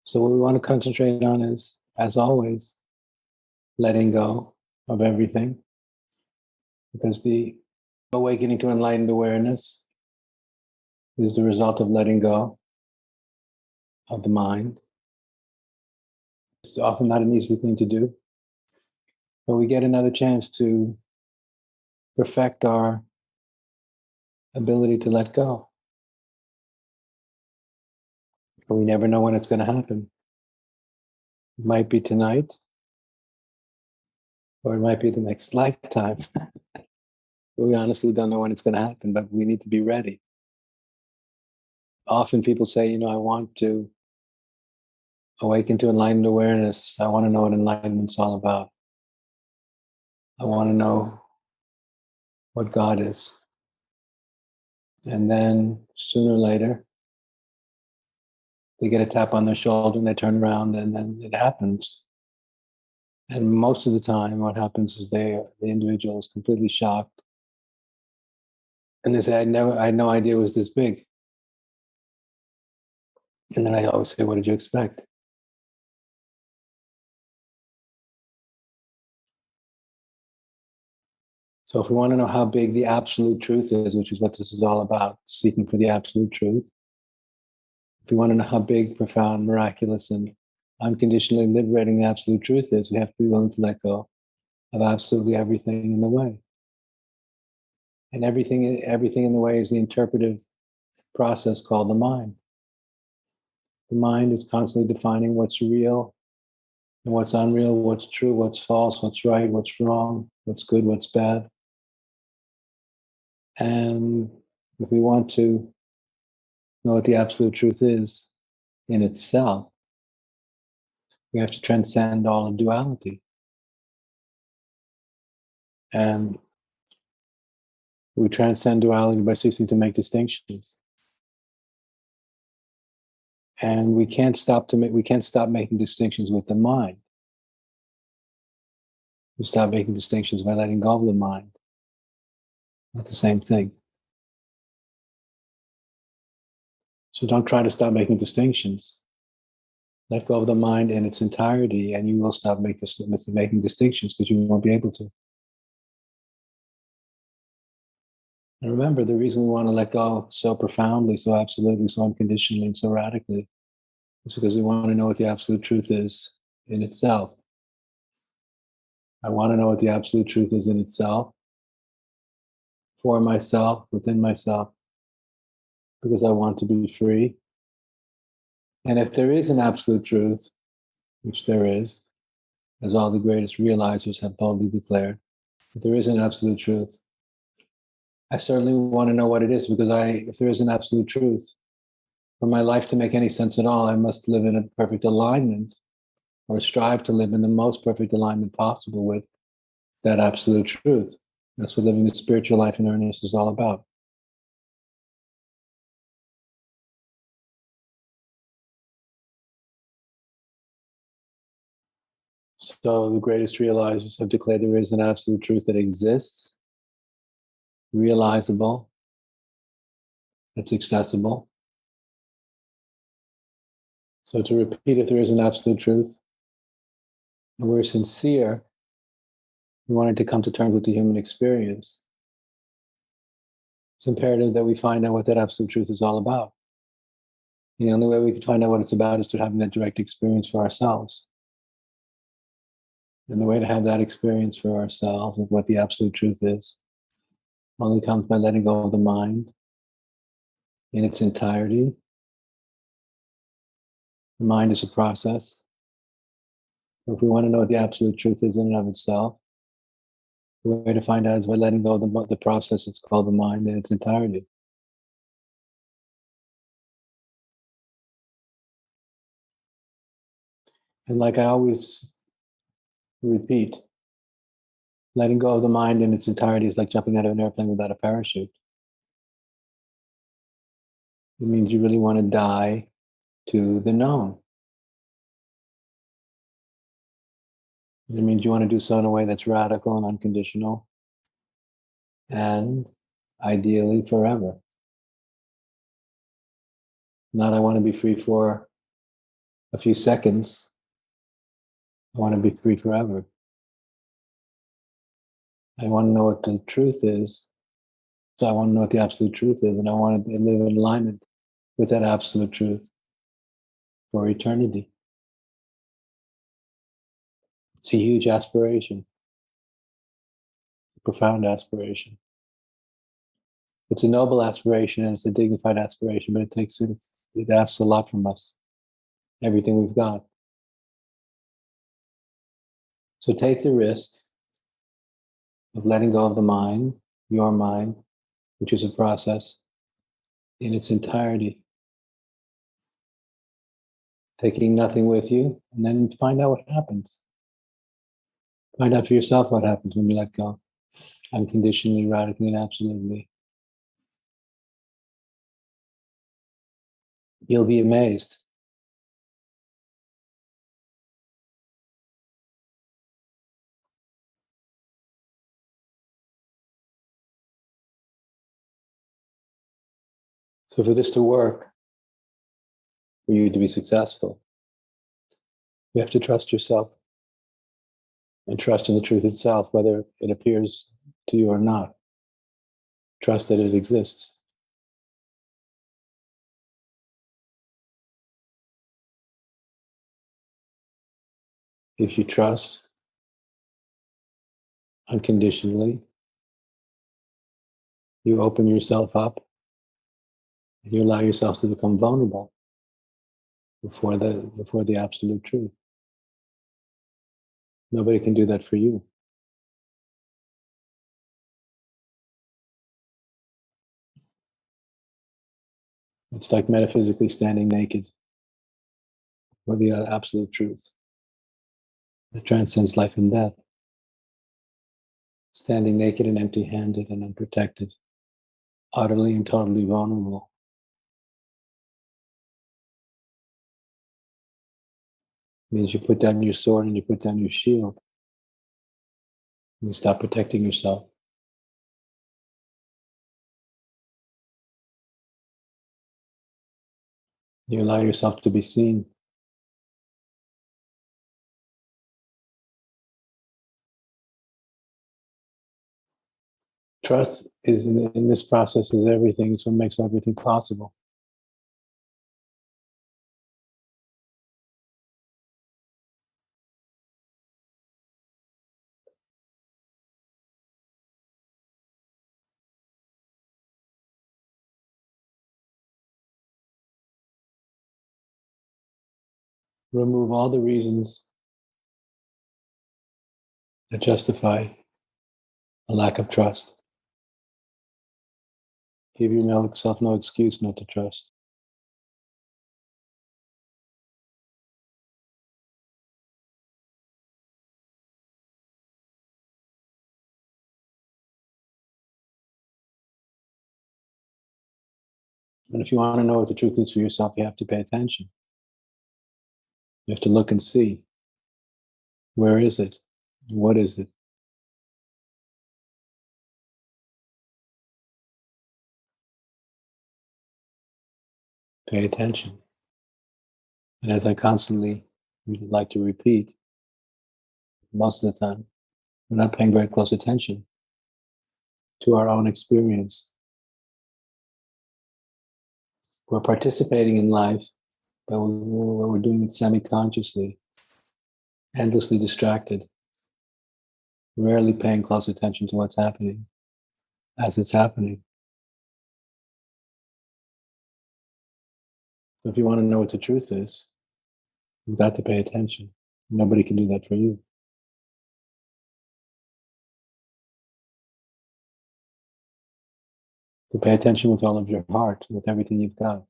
So what we want to concentrate on is, as always, letting go of everything, because the awakening to enlightened awareness is the result of letting go of the mind. It's often not an easy thing to do, but we get another chance to perfect our ability to let go. So we never know when it's going to happen. It might be tonight, or it might be the next lifetime. We honestly don't know when it's going to happen, but we need to be ready. Often people say, I want to awaken to enlightened awareness. I want to know what enlightenment's all about. I want to know what God is. And then sooner or later, they get a tap on their shoulder and they turn around and then it happens. And most of the time, what happens is the individual is completely shocked. And they say, I had no idea it was this big. And then I always say, what did you expect? So if we want to know how big the absolute truth is, which is what this is all about, seeking for the absolute truth, if we want to know how big, profound, miraculous, and unconditionally liberating the absolute truth is, we have to be willing to let go of absolutely everything in the way. And everything in the way is the interpretive process called the mind. The mind is constantly defining what's real and what's unreal, what's true, what's false, what's right, what's wrong, what's good, what's bad. And if we want to know what the absolute truth is in itself, we have to transcend all of duality. And we transcend duality by ceasing to make distinctions. And we can't stop making distinctions with the mind. We stop making distinctions by letting go of the mind. Not the same thing. So don't try to stop making distinctions. Let go of the mind in its entirety, and you will stop making distinctions, because you won't be able to. And remember, the reason we want to let go so profoundly, so absolutely, so unconditionally, and so radically is because we want to know what the absolute truth is in itself. I want to know what the absolute truth is in itself, for myself, within myself, because I want to be free. And if there is an absolute truth, which there is, as all the greatest realizers have boldly declared, if there is an absolute truth, I certainly want to know what it is, because if there is an absolute truth, for my life to make any sense at all, I must live in a perfect alignment, or strive to live in the most perfect alignment possible with that absolute truth. That's what living the spiritual life in earnest is all about. So the greatest realizers have declared there is an absolute truth that exists, realizable, that's accessible. So to repeat, if there is an absolute truth, and we're sincere, we wanted to come to terms with the human experience, it's imperative that we find out what that absolute truth is all about. The only way we can find out what it's about is to having that direct experience for ourselves. And the way to have that experience for ourselves of what the absolute truth is only comes by letting go of the mind in its entirety. The mind is a process. So if we want to know what the absolute truth is in and of itself, the way to find out is by letting go of the process that's called the mind in its entirety. And like I always repeat, letting go of the mind in its entirety is like jumping out of an airplane without a parachute. It means you really want to die to the known. It means you want to do so in a way that's radical and unconditional, and ideally forever. Not I want to be free for a few seconds, I want to be free forever. I want to know what the truth is. So I want to know what the absolute truth is, and I want to live in alignment with that absolute truth for eternity. It's a huge aspiration, a profound aspiration. It's a noble aspiration and it's a dignified aspiration, but it asks a lot from us, everything we've got. So take the risk of letting go of the mind, your mind, which is a process in its entirety, taking nothing with you, and then find out what happens. Find out for yourself what happens when you let go, unconditionally, radically, and absolutely. You'll be amazed. So for this to work, for you to be successful, you have to trust yourself and trust in the truth itself, whether it appears to you or not. Trust that it exists. If you trust unconditionally, you open yourself up and you allow yourself to become vulnerable before the absolute truth. Nobody can do that for you. It's like metaphysically standing naked for the absolute truth that transcends life and death. Standing naked and empty-handed and unprotected, utterly and totally vulnerable. It means you put down your sword and you put down your shield. And you stop protecting yourself. You allow yourself to be seen. Trust is in this process is everything. It's what makes everything possible. Remove all the reasons that justify a lack of trust. Give yourself no excuse not to trust. And if you want to know what the truth is for yourself, you have to pay attention. You have to look and see. Where is it? What is it? Pay attention. And as I constantly like to repeat, most of the time, we're not paying very close attention to our own experience. We're participating in life, but we're doing it semi-consciously, endlessly distracted, rarely paying close attention to what's happening as it's happening. So if you want to know what the truth is, you've got to pay attention. Nobody can do that for you. To pay attention with all of your heart, with everything you've got.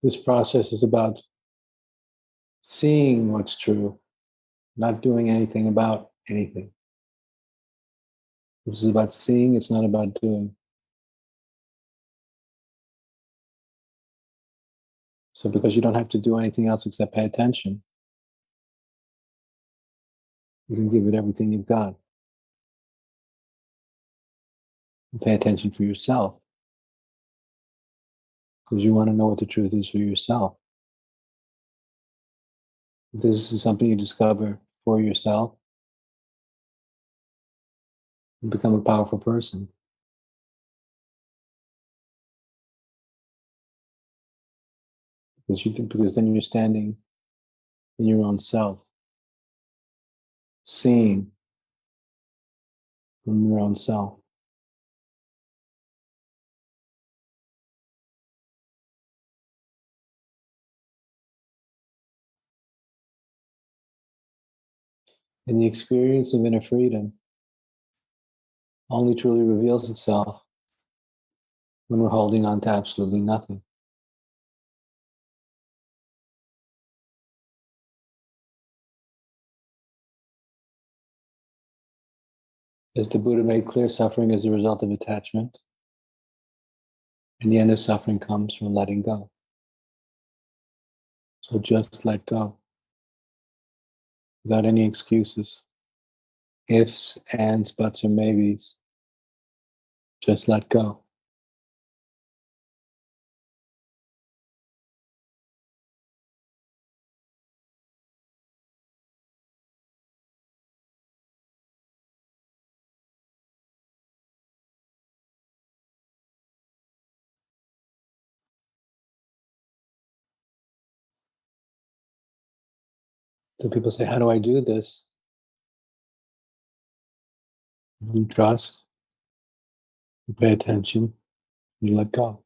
This process is about seeing what's true, not doing anything about anything. This is about seeing, it's not about doing. So because you don't have to do anything else except pay attention, You can give it everything you've got. And pay attention for yourself, because you want to know what the truth is for yourself. If this is something you discover for yourself, you become a powerful person. Because then you're standing in your own self, seeing from your own self. And the experience of inner freedom only truly reveals itself when we're holding on to absolutely nothing. As the Buddha made clear, suffering is a result of attachment, and the end of suffering comes from letting go. So just let go, without any excuses, ifs, ands, buts, or maybes. Just let go. So people say, how do I do this? You trust, you pay attention, you let go.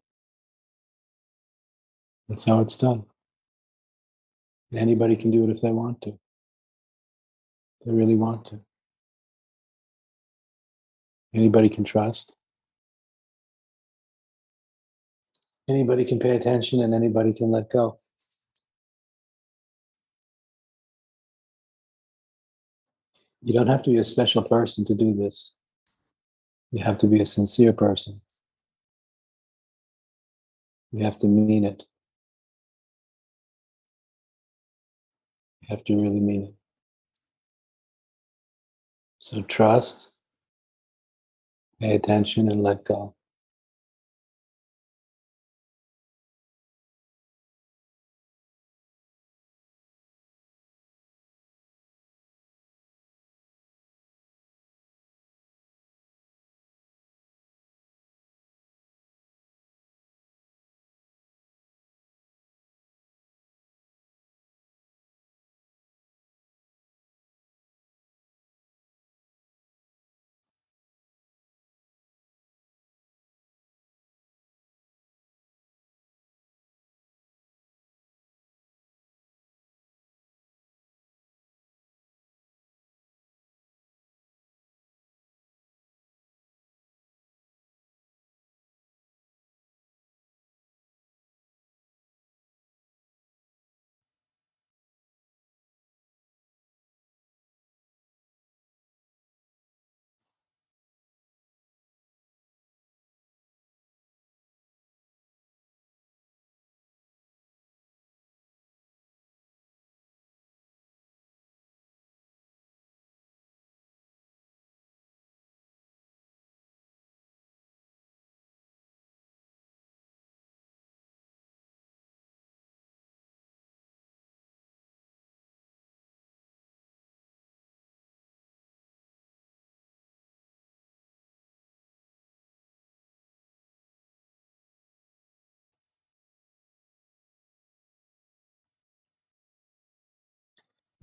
That's how it's done. And anybody can do it if they want to. If they really want to. Anybody can trust. Anybody can pay attention, and anybody can let go. You don't have to be a special person to do this. You have to be a sincere person. You have to mean it. You have to really mean it. So trust, pay attention, and let go.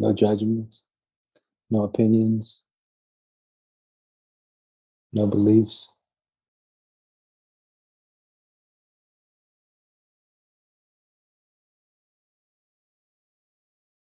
No judgments, no opinions, no beliefs.